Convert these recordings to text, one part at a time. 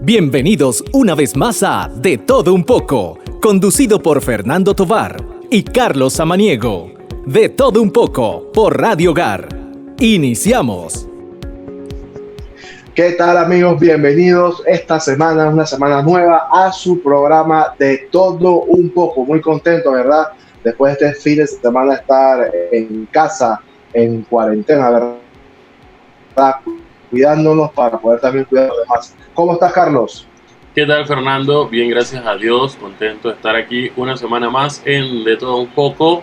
Bienvenidos una vez más a De Todo Un Poco, conducido por Fernando Tovar y Carlos Samaniego. De Todo Un Poco por Radio Hogar. Iniciamos. ¿Qué tal, amigos? Bienvenidos esta semana, una semana nueva, a su programa De Todo Un Poco. Muy contento, ¿verdad? Después de este fin de semana estar en casa, en cuarentena, ¿verdad? Cuidándonos para poder también cuidar a los demás. ¿Cómo estás, Carlos? ¿Qué tal, Fernando? Bien, gracias a Dios. Contento de estar aquí una semana más en De Todo Un Poco.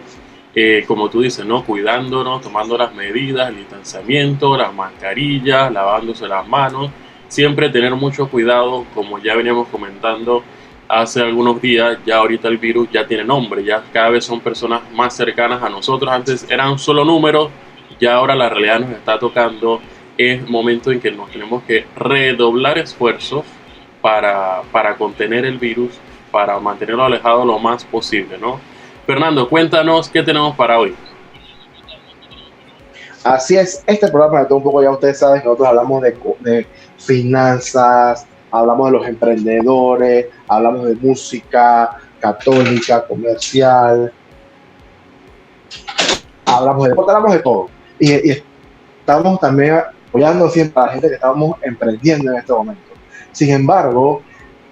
Como tú dices, ¿no? Cuidándonos, tomando las medidas, el distanciamiento, las mascarillas, lavándose las manos. Siempre tener mucho cuidado, como ya veníamos comentando hace algunos días. Ya ahorita el virus ya tiene nombre, ya cada vez son personas más cercanas a nosotros. Antes eran solo números, ya ahora la realidad nos está tocando. Es momento en que nos tenemos que redoblar esfuerzos para contener el virus, para mantenerlo alejado lo más posible, ¿no? Fernando, cuéntanos qué tenemos para hoy. Así es, este programa de Todo Un Poco, ya ustedes saben que nosotros hablamos de finanzas, hablamos de los emprendedores, hablamos de música católica, comercial, hablamos de todo. Y estamos también apoyando siempre a la gente que estamos emprendiendo en este momento. Sin embargo,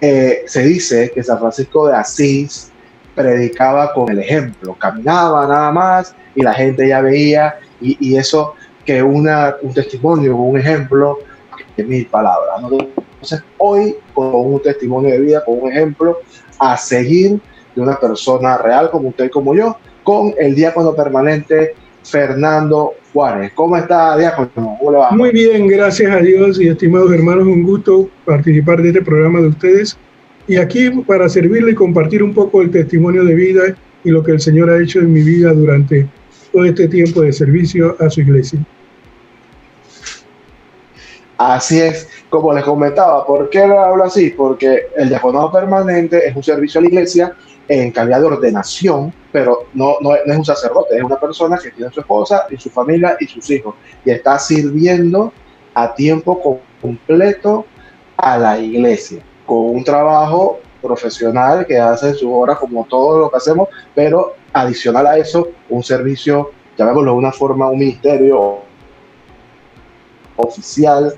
se dice que San Francisco de Asís predicaba con el ejemplo, caminaba nada más y la gente ya veía, y eso que un testimonio, un ejemplo, de 1000 palabras, ¿no? Entonces, hoy, con un testimonio de vida, con un ejemplo a seguir de una persona real como usted y como yo, con el diácono permanente Fernando Juárez. ¿Cómo está, diácono? ¿Cómo le va? Muy bien, gracias a Dios y estimados hermanos, un gusto participar de este programa de ustedes y aquí para servirle y compartir un poco el testimonio de vida y lo que el Señor ha hecho en mi vida durante todo este tiempo de servicio a su iglesia. Así es, como les comentaba, ¿por qué lo hablo así? Porque el diaconado permanente es un servicio a la iglesia en calidad de ordenación, pero no es un sacerdote, es una persona que tiene a su esposa y su familia y sus hijos, y está sirviendo a tiempo completo a la iglesia, con un trabajo profesional que hace su hora como todo lo que hacemos, pero adicional a eso, un servicio, llamémoslo de una forma, un ministerio oficial,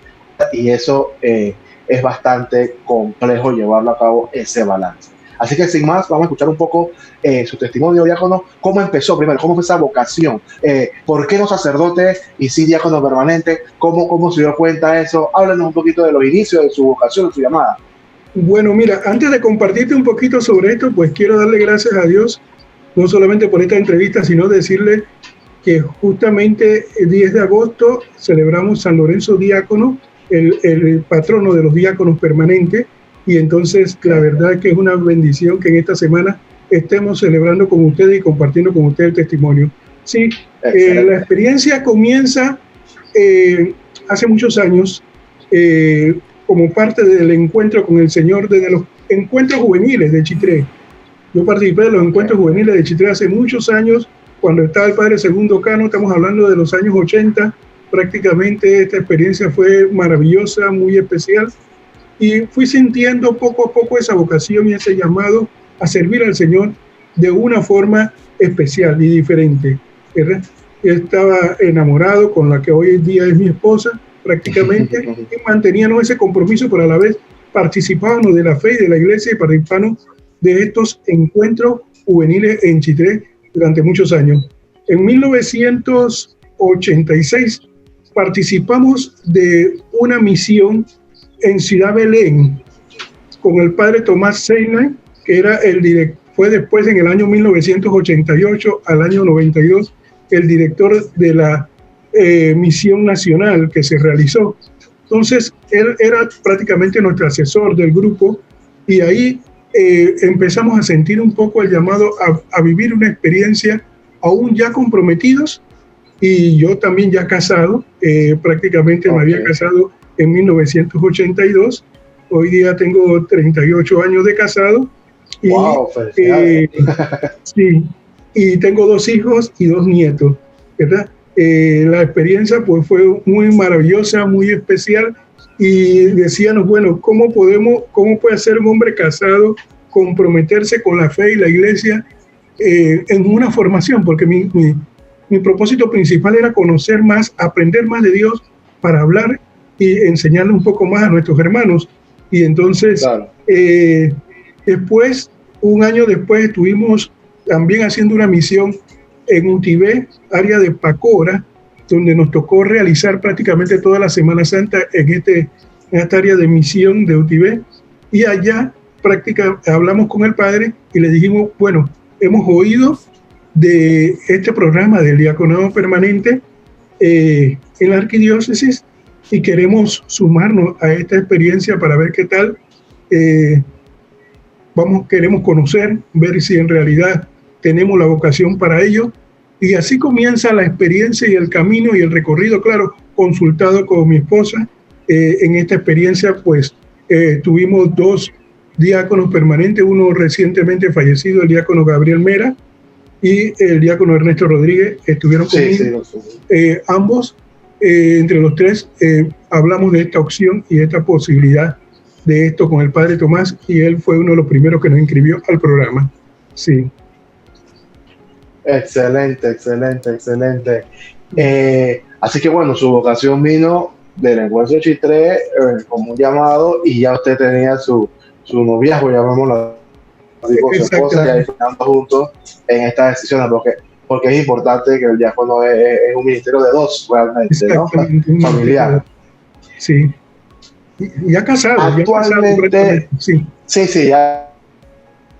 y eso es bastante complejo llevarlo a cabo, ese balance. Así que sin más, vamos a escuchar un poco su testimonio, diácono. ¿Cómo empezó primero? ¿Cómo fue esa vocación? ¿Por qué no sacerdote y sí diácono permanente? ¿Cómo se dio cuenta de eso? Háblanos un poquito de los inicios, de su vocación, de su llamada. Bueno, mira, antes de compartirte un poquito sobre esto, pues quiero darle gracias a Dios, no solamente por esta entrevista, sino decirle que justamente el 10 de agosto celebramos San Lorenzo Diácono, el patrono de los diáconos permanentes, y entonces la verdad es que es una bendición que en esta semana estemos celebrando con ustedes y compartiendo con ustedes el testimonio. Sí, la experiencia comienza hace muchos años como parte del encuentro con el Señor, desde los encuentros juveniles de Chitré. Yo participé de los encuentros juveniles de Chitré hace muchos años, cuando estaba el padre Segundo Cano, estamos hablando de los años 80, prácticamente esta experiencia fue maravillosa, muy especial, y fui sintiendo poco a poco esa vocación y ese llamado a servir al Señor de una forma especial y diferente, ¿verdad? Yo estaba enamorado con la que hoy en día es mi esposa, prácticamente, y manteníamos ese compromiso, pero a la vez participábamos de la fe y de la iglesia y participábamos de estos encuentros juveniles en Chitré durante muchos años. En 1986 participamos de una misión en Ciudad Belén con el padre Tomás Seyna, que era fue después, en el año 1988 al año 92, el director de la misión nacional que se realizó. Entonces, él era prácticamente nuestro asesor del grupo, y ahí empezamos a sentir un poco el llamado a vivir una experiencia aún ya comprometidos, y yo también ya casado, prácticamente me había casado en 1982, hoy día tengo 38 años de casado, y, wow, sí, y tengo 2 hijos y 2 nietos, ¿verdad? La experiencia pues fue muy maravillosa, muy especial, y decíamos, bueno, ¿cómo puede ser un hombre casado comprometerse con la fe y la iglesia en una formación? Porque mi propósito principal era conocer más, aprender más de Dios para hablar y enseñarle un poco más a nuestros hermanos. Y entonces, claro. Después, un año después, estuvimos también haciendo una misión en Utibé, área de Pacora, donde nos tocó realizar prácticamente toda la Semana Santa en esta área de misión de Utibé. Y allá hablamos con el padre y le dijimos, bueno, hemos oído de este programa del diaconado permanente en la arquidiócesis y queremos sumarnos a esta experiencia para ver qué tal. Queremos conocer, ver si en realidad tenemos la vocación para ello. Y así comienza la experiencia y el camino y el recorrido, claro, consultado con mi esposa. En esta experiencia, pues, tuvimos 2 diáconos permanentes, uno recientemente fallecido, el diácono Gabriel Mera, y el diácono Ernesto Rodríguez, estuvieron conmigo. Ambos, entre los 3, hablamos de esta opción y esta posibilidad de esto con el padre Tomás, y él fue uno de los primeros que nos inscribió al programa. Sí. Excelente. Así que bueno, su vocación vino del encuentro Chitré como un llamado, y ya usted tenía su noviazgo, llamémoslo así, con su esposa, y ahí estando juntos en estas decisiones, porque es importante que el diácono es un ministerio de 2, realmente, ¿no? Familiar. Sí. Ya casado. Actualmente,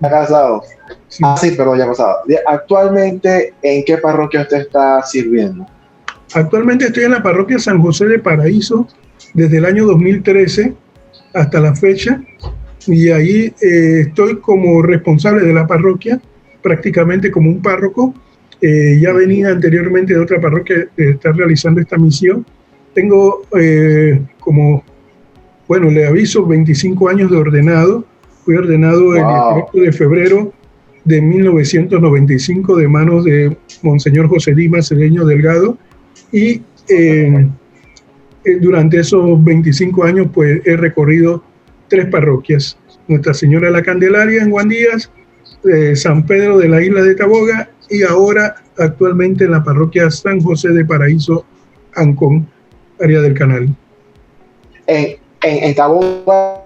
ya casado. Sí. Sí, perdón, ya casado. Actualmente, ¿en qué parroquia usted está sirviendo? Actualmente estoy en la parroquia San José de Paraíso desde el año 2013 hasta la fecha, y ahí estoy como responsable de la parroquia, prácticamente como un párroco. Ya venía anteriormente de otra parroquia de estar realizando esta misión. Tengo le aviso, 25 años de ordenado. Fui ordenado el 18 de febrero de 1995 de manos de Monseñor José Dimas Cedeño Delgado, y durante esos 25 años pues he recorrido 3 parroquias: Nuestra Señora de la Candelaria en Guandías, San Pedro de la Isla de Taboga, y ahora actualmente en la parroquia San José de Paraíso, Ancón, área del Canal. En Taboga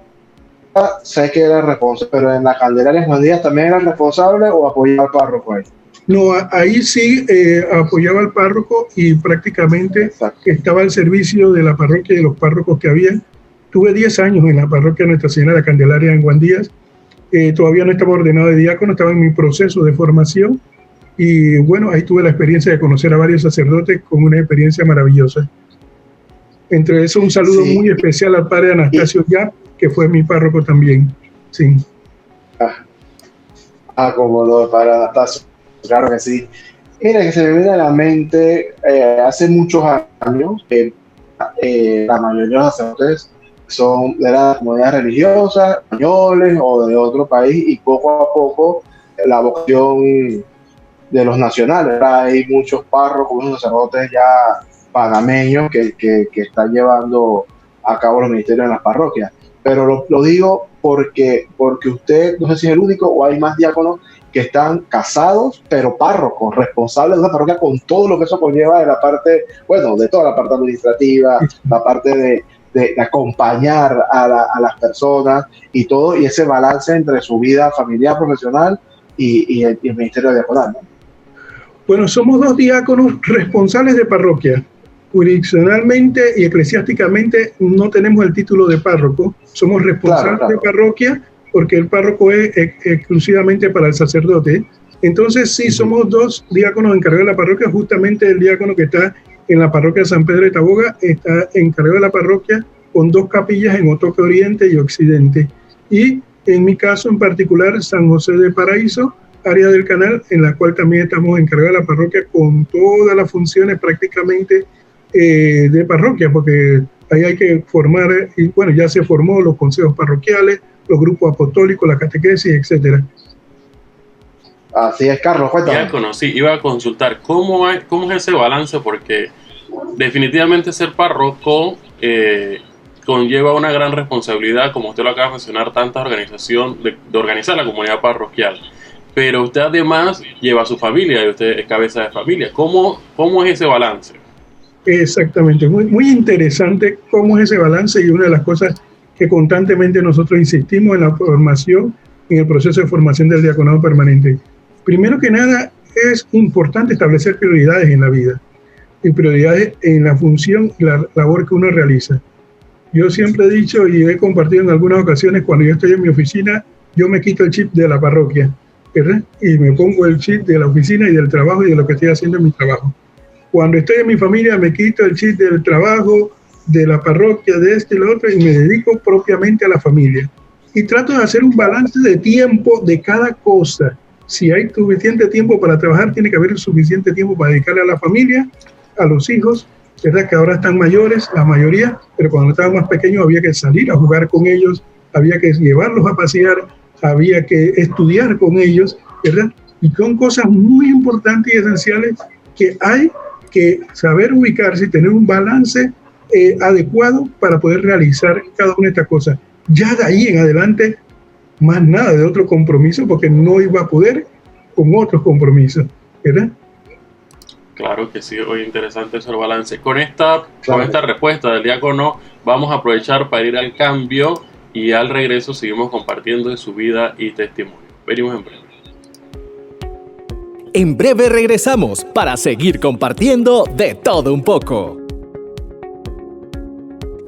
sé que era responsable, pero en la Candelaria en Guandías también era responsable, ¿o apoyaba al párroco ahí? No, ahí sí apoyaba al párroco y prácticamente estaba al servicio de la parroquia y de los párrocos que había. Tuve 10 años en la parroquia Nuestra Señora de la Candelaria en Guandías. Todavía no estaba ordenado de diácono, estaba en mi proceso de formación, y bueno, ahí tuve la experiencia de conocer a varios sacerdotes con una experiencia maravillosa. Entre eso, un saludo muy especial al padre Anastasio Yap, que fue mi párroco también. Sí. Como lo de padre Anastasio, claro que sí. Mira, que se me viene a la mente, hace muchos años, la mayoría de los sacerdotes son de las comunidades religiosas, españoles o de otro país, y poco a poco la vocación de los nacionales. Hay muchos párrocos, muchos sacerdotes ya panameños que están llevando a cabo los ministerios en las parroquias. Pero lo digo porque usted, no sé si es el único o hay más diáconos que están casados, pero párrocos, responsables de una parroquia, con todo lo que eso conlleva de la parte, de toda la parte administrativa, la parte de acompañar a las personas y todo, y ese balance entre su vida familiar, profesional y el ministerio diaconal, ¿no? Bueno, somos 2 diáconos responsables de parroquia. Jurisdiccionalmente y eclesiásticamente no tenemos el título de párroco, somos responsables de parroquia, porque el párroco es exclusivamente para el sacerdote. Entonces sí, somos 2 diáconos encargados de la parroquia. Justamente el diácono que está en la parroquia San Pedro de Taboga está encargado de la parroquia, con 2 capillas en Otoque Oriente y Occidente. Y en mi caso en particular, San José de Paraíso, área del Canal, en la cual también estamos encargados de la parroquia con todas las funciones prácticamente de parroquia, porque ahí hay que formar, y bueno, ya se formó los consejos parroquiales, los grupos apostólicos, la catequesis, etcétera. Así es, Carlos, cuéntame. Diácono, sí, iba a consultar, ¿cómo es ese balance? Porque definitivamente ser párroco conlleva una gran responsabilidad, como usted lo acaba de mencionar, tanta organización, de organizar la comunidad parroquial. Pero usted además lleva a su familia y usted es cabeza de familia. ¿Cómo es ese balance? Exactamente, muy, muy interesante cómo es ese balance, y una de las cosas que constantemente nosotros insistimos en la formación, en el proceso de formación del diaconado permanente. Primero que nada, es importante establecer prioridades en la vida y prioridades en la función y la labor que uno realiza. Yo siempre he dicho y he compartido en algunas ocasiones, cuando yo estoy en mi oficina, yo me quito el chip de la parroquia, ¿verdad? Y me pongo el chip de la oficina y del trabajo y de lo que estoy haciendo en mi trabajo. Cuando estoy en mi familia, me quito el chip del trabajo, de la parroquia, de esto y lo otro, y me dedico propiamente a la familia. Y trato de hacer un balance de tiempo de cada cosa. Si hay suficiente tiempo para trabajar, tiene que haber suficiente tiempo para dedicarle a la familia, a los hijos, ¿verdad? Que ahora están mayores, la mayoría, pero cuando estaban más pequeños había que salir a jugar con ellos, había que llevarlos a pasear, había que estudiar con ellos, ¿verdad? Y son cosas muy importantes y esenciales que hay que saber ubicarse y tener un balance adecuado para poder realizar cada una de estas cosas. Ya de ahí en adelante, más nada de otro compromiso, porque no iba a poder con otros compromisos, ¿verdad? Claro que sí, hoy interesante eso el balance. Con esta respuesta del diácono, vamos a aprovechar para ir al cambio y al regreso seguimos compartiendo de su vida y testimonio. Venimos en breve. En breve regresamos para seguir compartiendo de todo un poco.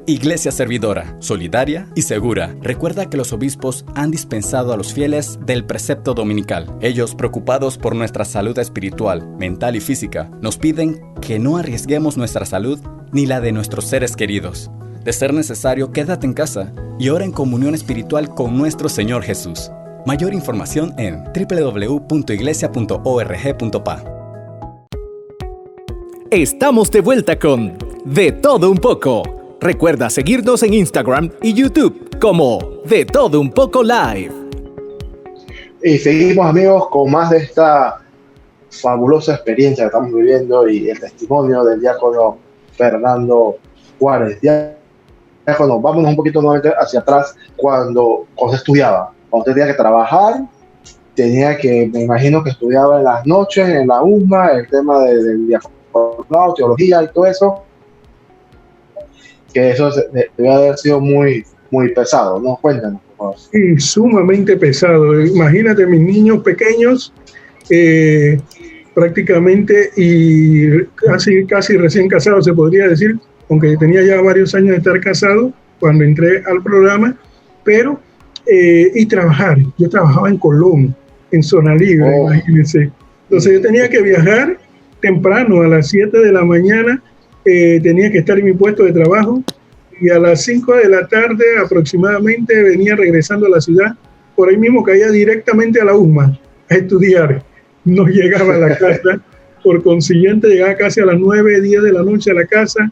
Iglesia servidora, solidaria y segura. Recuerda que los obispos han dispensado a los fieles del precepto dominical. Ellos, preocupados por nuestra salud espiritual, mental y física, nos piden que no arriesguemos nuestra salud ni la de nuestros seres queridos. De ser necesario, quédate en casa y ora en comunión espiritual con nuestro Señor Jesús. Mayor información en www.iglesia.org.pa. Estamos de vuelta con De Todo Un Poco. Recuerda seguirnos en Instagram y YouTube como De Todo Un Poco Live. Y seguimos, amigos, con más de esta fabulosa experiencia que estamos viviendo y el testimonio del diácono Fernando Juárez. Diácono, vámonos un poquito nuevamente hacia atrás cuando usted estudiaba. Cuando usted tenía que trabajar, me imagino que estudiaba en las noches, en la USMA, el tema del diaconado, teología y todo eso, que eso debe haber sido muy, muy pesado, ¿no? Cuéntanos, por favor. Sí, sumamente pesado. Imagínate mis niños pequeños, prácticamente, y casi recién casados, se podría decir, aunque tenía ya varios años de estar casado cuando entré al programa, pero, y trabajar. Yo trabajaba en Colón, en zona libre, imagínense. Entonces yo tenía que viajar temprano, a las 7 de la mañana, tenía que estar en mi puesto de trabajo, y a las 5 de la tarde aproximadamente venía regresando a la ciudad. Por ahí mismo caía directamente a la USMA a estudiar. No llegaba a la casa, por consiguiente llegaba casi a las 9, 10 de la noche a la casa,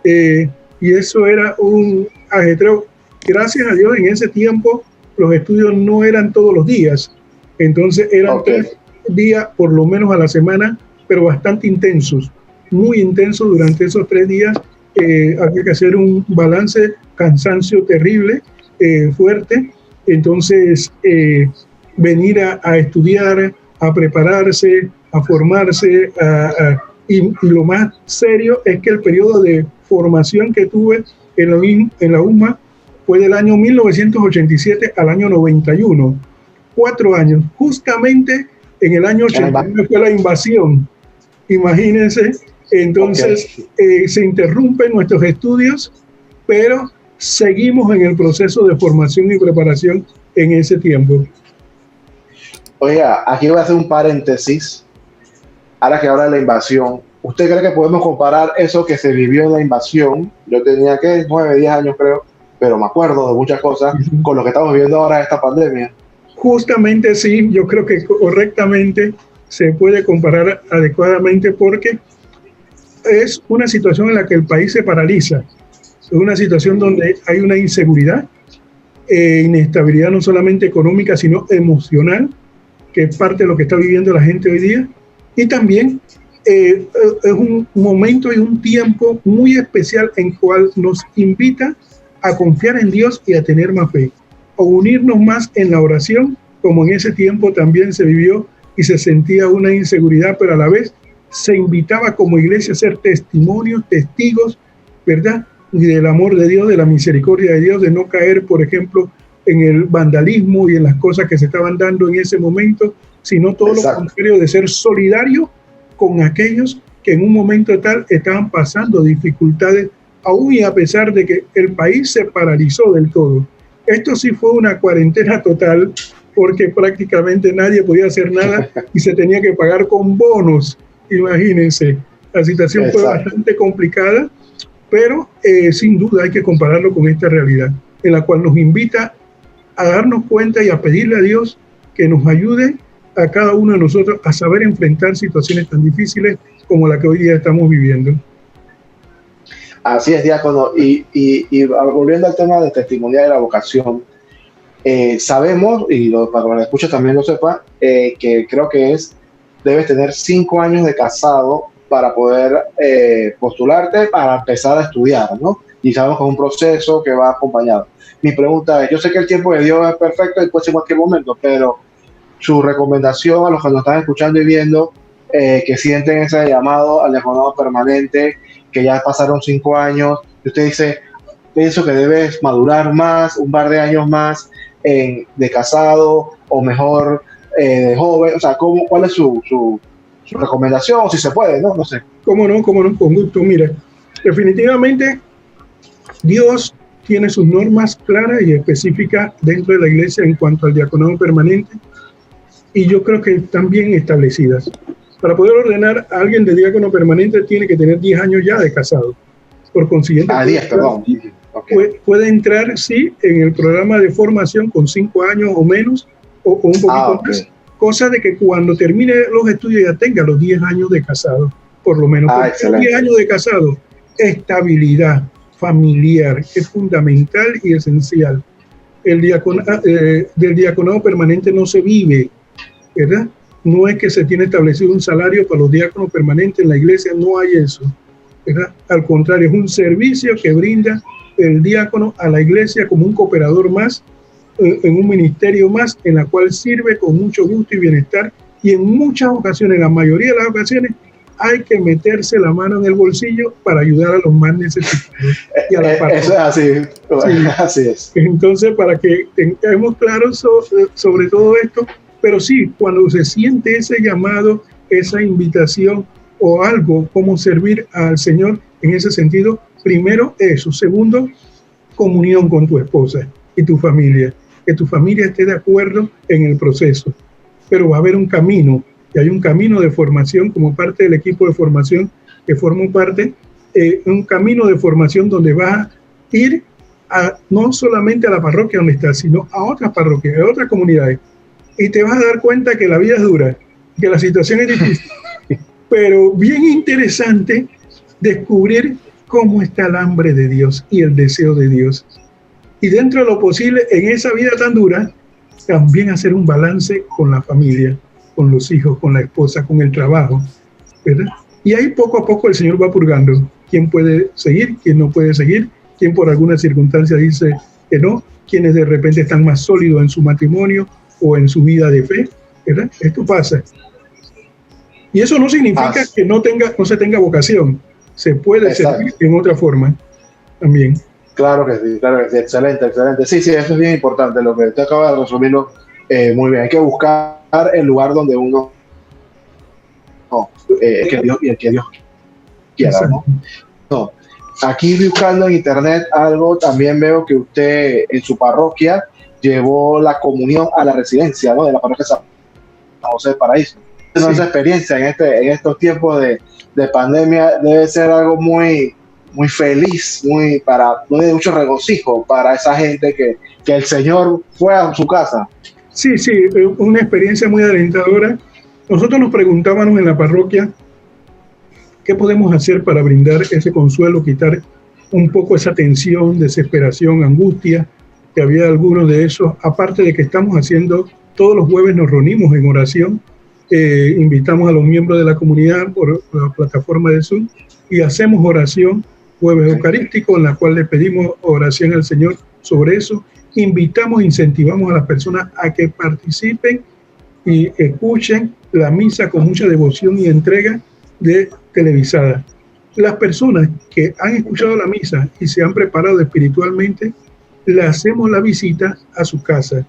y eso era un ajetreo. Gracias a Dios, en ese tiempo los estudios no eran todos los días, entonces eran 3 días por lo menos a la semana, pero bastante intensos, muy intensos durante esos 3 días. Había que hacer un balance, cansancio terrible, fuerte. Entonces venir a estudiar, a prepararse, a formarse, y lo más serio es que el periodo de formación que tuve en la USMA fue del año 1987 al año 91, 4 años. Justamente en el año 89 fue la invasión, imagínense. Entonces se interrumpen nuestros estudios, pero seguimos en el proceso de formación y preparación en ese tiempo. Oiga, aquí voy a hacer un paréntesis. Ahora que habla de la invasión, ¿usted cree que podemos comparar eso que se vivió en la invasión? Yo tenía, 9, 10 años creo, pero me acuerdo de muchas cosas, con lo que estamos viviendo ahora esta pandemia. Justamente sí, yo creo que correctamente se puede comparar adecuadamente, porque es una situación en la que el país se paraliza. Es una situación donde hay una inseguridad, inestabilidad no solamente económica, sino emocional, que es parte de lo que está viviendo la gente hoy día. Y también es un momento y un tiempo muy especial en cual nos invita a confiar en Dios y a tener más fe, a unirnos más en la oración, como en ese tiempo también se vivió y se sentía una inseguridad, pero a la vez se invitaba como iglesia a ser testimonios, testigos, ¿verdad? Y del amor de Dios, de la misericordia de Dios, de no caer, por ejemplo, en el vandalismo y en las cosas que se estaban dando en ese momento, sino todo Exacto. lo contrario, de ser solidario con aquellos que en un momento tal estaban pasando dificultades, aún y a pesar de que el país se paralizó del todo. Esto sí fue una cuarentena total, porque prácticamente nadie podía hacer nada y se tenía que pagar con bonos. Imagínense, la situación fue bastante complicada, pero sin duda hay que compararlo con esta realidad, en la cual nos invita a darnos cuenta y a pedirle a Dios que nos ayude a cada uno de nosotros a saber enfrentar situaciones tan difíciles como la que hoy día estamos viviendo. Así es, diácono. Y volviendo al tema de testimonial de la vocación, sabemos, y para que lo escucha también lo sepa, que creo que debes tener 5 años de casado para poder postularte para empezar a estudiar, ¿no? Y sabemos que es un proceso que va acompañado. Mi pregunta es, yo sé que el tiempo de Dios es perfecto y puede ser en cualquier momento, pero su recomendación a los que nos están escuchando y viendo, que sienten ese llamado al diaconado permanente, que ya pasaron 5 años, y usted dice, pienso que debes madurar más, un par de años más de casado, o mejor de joven, o sea, ¿cuál es su recomendación? Si se puede, ¿no? No sé. ¿Cómo no? Con gusto. Mira, definitivamente Dios tiene sus normas claras y específicas dentro de la iglesia en cuanto al diaconado permanente, y yo creo que están bien establecidas. Para poder ordenar a alguien de diácono permanente tiene que tener 10 años ya de casado. Por consiguiente, 10, perdón. Okay. Puede entrar, sí, en el programa de formación con 5 años o menos, o un poquito más, cosa de que cuando termine los estudios ya tenga los 10 años de casado, por lo menos. Los 10 años de casado, estabilidad familiar es fundamental y esencial. Del diaconado permanente no se vive, ¿verdad? No es que se tiene establecido un salario para los diáconos permanentes en la iglesia, no hay eso, ¿verdad? Al contrario, es un servicio que brinda el diácono a la iglesia como un cooperador más, en un ministerio más, en la cual sirve con mucho gusto y bienestar, y en muchas ocasiones, la mayoría de las ocasiones, hay que meterse la mano en el bolsillo para ayudar a los más necesitados. Y a la eso es así, sí. Así es. Entonces, para que tengamos claro sobre todo esto, pero sí, cuando se siente ese llamado, esa invitación o algo como servir al Señor en ese sentido, primero eso. Segundo, comunión con tu esposa y tu familia. Que tu familia esté de acuerdo en el proceso. Pero va a haber un camino, y hay un camino de formación como parte del equipo de formación que formo parte, un camino de formación donde vas a ir no solamente a la parroquia donde estás, sino a otras parroquias, a otras comunidades. Y te vas a dar cuenta que la vida es dura, que la situación es difícil, pero bien interesante descubrir cómo está el hambre de Dios y el deseo de Dios. Y dentro de lo posible, en esa vida tan dura, también hacer un balance con la familia, con los hijos, con la esposa, con el trabajo, ¿verdad? Y ahí poco a poco el Señor va purgando quién puede seguir, quién no puede seguir, quién por alguna circunstancia dice que no, quienes de repente están más sólidos en su matrimonio o en su vida de fe, ¿verdad? Esto pasa. Y eso no significa que no se tenga vocación. Se puede servir en otra forma también. Claro que sí, excelente. Sí, eso es bien importante, lo que usted acaba de resumirlo muy bien. Hay que buscar el lugar donde uno que Dios quiera, ¿no? No. Aquí buscando en internet algo, también veo que usted en su parroquia llevó la comunión a la residencia, ¿no? De la parroquia San José del Paraíso. Sí. Esa experiencia en estos tiempos de pandemia debe ser algo muy feliz, muy de mucho regocijo para esa gente que el Señor fue a su casa. Sí, una experiencia muy alentadora. Nosotros nos preguntábamos en la parroquia qué podemos hacer para brindar ese consuelo, quitar un poco esa tensión, desesperación, angustia, que había algunos de esos, aparte de que estamos haciendo, todos los jueves nos reunimos en oración, invitamos a los miembros de la comunidad por la plataforma de Zoom y hacemos oración jueves eucarístico, en la cual le pedimos oración al Señor sobre eso. Invitamos, incentivamos a las personas a que participen y escuchen la misa con mucha devoción y entrega de televisada. Las personas que han escuchado la misa y se han preparado espiritualmente, le hacemos la visita a su casa.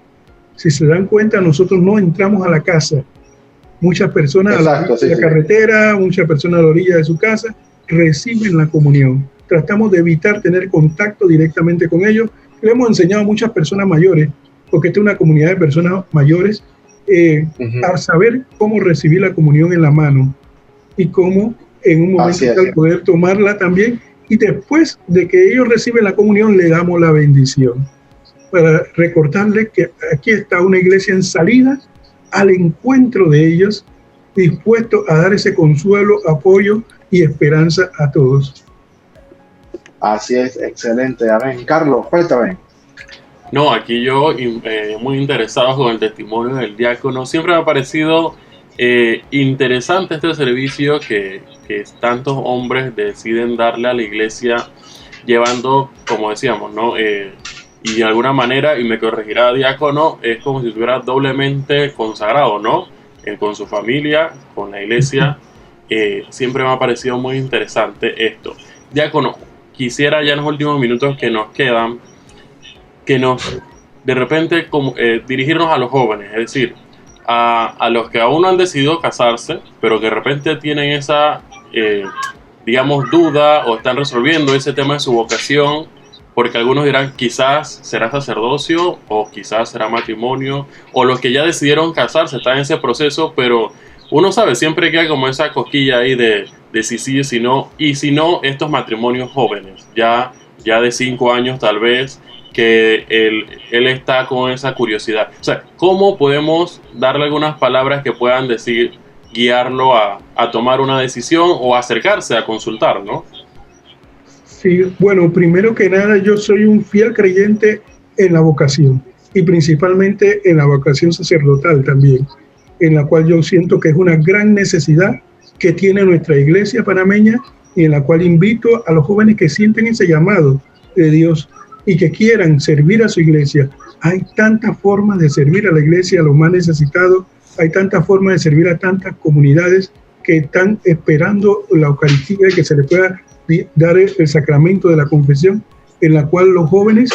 Si se dan cuenta, nosotros no entramos a la casa. Muchas personas Exacto, a la carretera, muchas personas a la orilla de su casa, reciben la comunión. Tratamos de evitar tener contacto directamente con ellos. Le hemos enseñado a muchas personas mayores, porque esta es una comunidad de personas mayores, a saber cómo recibir la comunión en la mano y cómo en un momento tal poder tomarla también, y después de que ellos reciben la comunión le damos la bendición, para recordarles que aquí está una iglesia en salida al encuentro de ellos, dispuesto a dar ese consuelo, apoyo y esperanza a todos. Así es, excelente, amén. Carlos, cuéntame. No, aquí yo muy interesado con el testimonio del diácono. Siempre me ha parecido interesante este servicio que tantos hombres deciden darle a la iglesia, llevando, como decíamos, ¿no? Y de alguna manera, y me corregirá diácono, es como si estuviera doblemente consagrado, ¿no? Con su familia, con la iglesia. Siempre me ha parecido muy interesante esto. Diácono, quisiera ya en los últimos minutos que nos quedan, de repente dirigirnos a los jóvenes, es decir, a los que aún no han decidido casarse, pero que de repente tienen esa, digamos, duda o están resolviendo ese tema de su vocación, porque algunos dirán, quizás será sacerdocio o quizás será matrimonio, o los que ya decidieron casarse están en ese proceso, pero uno sabe, siempre queda como esa cosquilla ahí de si sí, si no, y si no, estos matrimonios jóvenes, ya de 5 años tal vez, que él está con esa curiosidad. O sea, ¿cómo podemos darle algunas palabras que puedan decir, guiarlo a tomar una decisión o acercarse a consultar, ¿no? Sí, bueno, primero que nada, yo soy un fiel creyente en la vocación y principalmente en la vocación sacerdotal también, en la cual yo siento que es una gran necesidad que tiene nuestra iglesia panameña y en la cual invito a los jóvenes que sienten ese llamado de Dios y que quieran servir a su iglesia. Hay tantas formas de servir a la iglesia, a los más necesitados, hay tantas formas de servir a tantas comunidades que están esperando la Eucaristía y que se les pueda dar el sacramento de la confesión, en la cual los jóvenes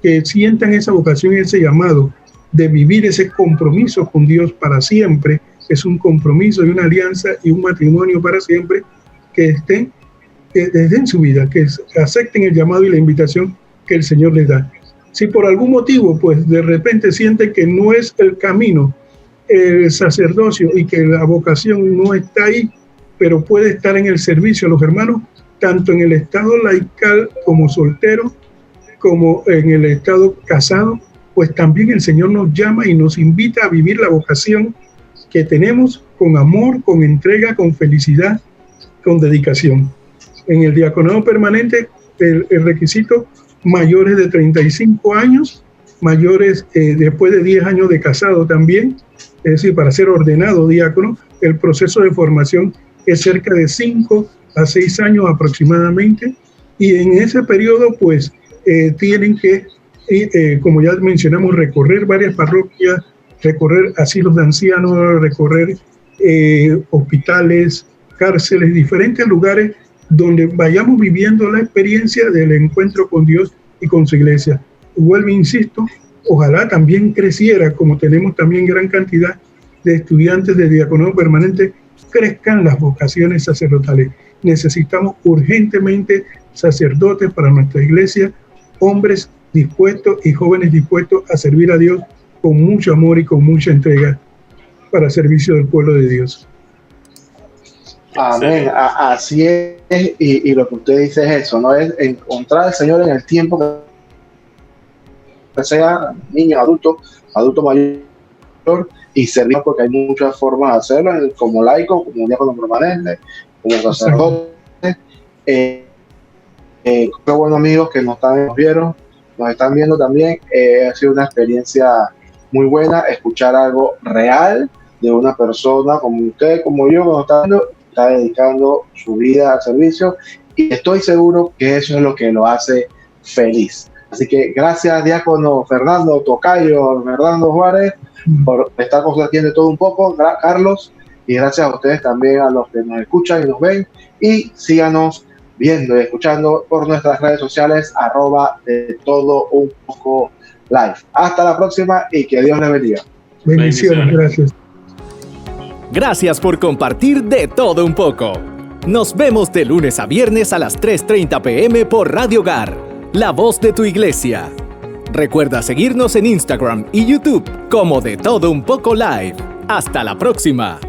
que sientan esa vocación y ese llamado de vivir ese compromiso con Dios para siempre, es un compromiso y una alianza y un matrimonio para siempre, que estén desde en su vida, que acepten el llamado y la invitación que el Señor les da. Si por algún motivo, pues de repente sienten que no es el camino, el sacerdocio y que la vocación no está ahí, pero puede estar en el servicio a los hermanos, tanto en el estado laical como soltero, como en el estado casado, pues también el Señor nos llama y nos invita a vivir la vocación que tenemos con amor, con entrega, con felicidad, con dedicación. En el diaconado permanente, el requisito, mayores de 35 años, mayores después de 10 años de casado también, es decir, para ser ordenado diácono, el proceso de formación es cerca de 5 a 6 años aproximadamente, y en ese periodo pues tienen que, como ya mencionamos, recorrer varias parroquias, recorrer asilos de ancianos, recorrer hospitales, cárceles, diferentes lugares donde vayamos viviendo la experiencia del encuentro con Dios y con su iglesia. Vuelvo, insisto, ojalá también creciera, como tenemos también gran cantidad de estudiantes de diaconado permanente, crezcan las vocaciones sacerdotales. Necesitamos urgentemente sacerdotes para nuestra iglesia, hombres dispuestos y jóvenes dispuestos a servir a Dios con mucho amor y con mucha entrega para servicio del pueblo de Dios. Amén, así es, y lo que usted dice es eso, ¿no? Es encontrar al Señor en el tiempo que sea niño, adulto mayor, y servir, porque hay muchas formas de hacerlo, como laico, como diácono permanente, como sacerdote. Qué buenos amigos que nos están viendo también. Ha sido una experiencia muy buena escuchar algo real de una persona como usted, como yo, que nos está dedicando su vida al servicio, y estoy seguro que eso es lo que lo hace feliz. Así que gracias, diácono Fernando Tocayo, Fernando Juárez, por estar compartiendo todo un poco, Carlos, y gracias a ustedes también, a los que nos escuchan y nos ven, y síganos viendo y escuchando por nuestras redes sociales, @de todo un poco live. Hasta la próxima y que Dios les bendiga. Bendiciones, gracias. Gracias por compartir De Todo Un Poco. Nos vemos de lunes a viernes a las 3:30 p.m. por Radio Hogar, la voz de tu iglesia. Recuerda seguirnos en Instagram y YouTube como De Todo Un Poco Live. Hasta la próxima.